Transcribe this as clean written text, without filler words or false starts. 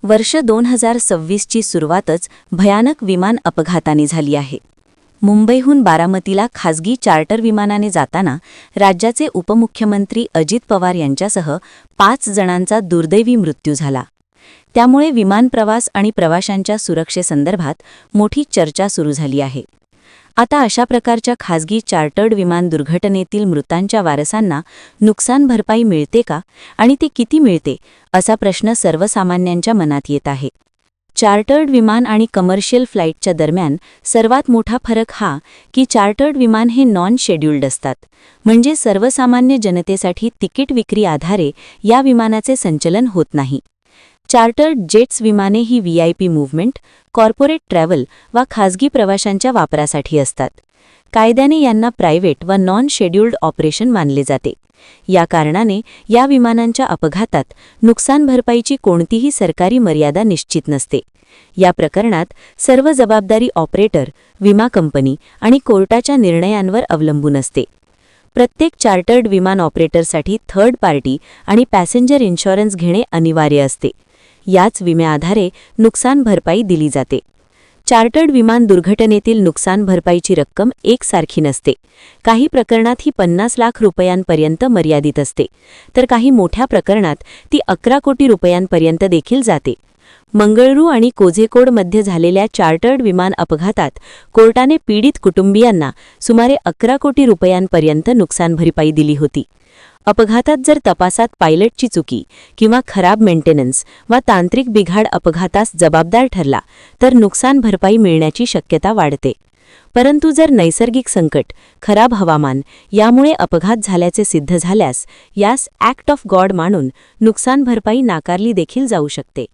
वर्ष 2026ची सुरुवातच भयानक विमान अपघाताने झाली आहे. मुंबईहून बारामतीला खासगी चार्टर विमानाने जाताना राज्याचे उपमुख्यमंत्री अजित पवार यांच्यासह 5 जणांचा दुर्दैवी मृत्यू झाला. त्यामुळे विमान प्रवास आणि प्रवाशांच्या सुरक्षेसंदर्भात मोठी चर्चा सुरू झाली आहे. आता अशा प्रकारच्या खासगी चार्टर्ड विमान दुर्घटनेतील मृतांच्या वारसांना नुकसान भरपाई मिळते का आणि ती किती मिळते असा प्रश्न सर्वसामान्यांच्या मनात येत आहे. चार्टर्ड विमान आणि कमर्शियल फ्लाईटच्या दरम्यान सर्वात मोठा फरक हा की चार्टर्ड विमान हे नॉन शेड्यूल्ड असतात, म्हणजे सर्वसामान्य जनतेसाठी तिकीट विक्री आधारे या विमानाचे संचलन होत नाही. चार्टर्ड जेट्स विमाने ही व्हीआयपी मूव्हमेंट, कॉर्पोरेट ट्रॅव्हल वा खासगी प्रवाशांच्या वापरासाठी असतात. कायद्याने यांना प्रायव्हेट वा नॉन शेड्यूल्ड ऑपरेशन मानले जाते. या कारणाने या विमानांच्या अपघातात नुकसान भरपाईची कोणतीही सरकारी मर्यादा निश्चित नसते. या प्रकरणात सर्व जबाबदारी ऑपरेटर, विमा कंपनी आणि कोर्टाच्या निर्णयांवर अवलंबून असते. प्रत्येक चार्टर्ड विमान ऑपरेटरसाठी थर्ड पार्टी आणि पॅसेंजर इन्शुरन्स घेणे अनिवार्य असते. याच विम्याआधारे नुकसान भरपाई दिली जाते. चार्टर्ड विमान दुर्घटनेतील नुकसान भरपाईची रक्कम एकसारखी नसते. काही प्रकरणात ही 50 लाख रुपयांपर्यंत मर्यादित असते, तर काही मोठ्या प्रकरणात ती 11 कोटी रुपयांपर्यंत देखील जाते. मंगळुरू आणि कोझिकोडमध्ये झालेल्या चार्टर्ड विमान अपघातात कोर्टाने पीडित कुटुंबियांना सुमारे 11 कोटी रुपयांपर्यंत नुकसान भरपाई दिली होती. अपघातात जर तपासात पायलटची चुकी किंवा खराब मेंटेनन्स वा तांत्रिक बिघाड अपघातास जबाबदार ठरला तर नुकसान भरपाई मिळण्याची शक्यता वाढते. परंतु जर नैसर्गिक संकट, खराब हवामान यामुळे अपघात झाल्याचे सिद्ध झाल्यास यास ॲक्ट ऑफ गॉड मानून नुकसान भरपाई नाकारली देखील जाऊ शकते.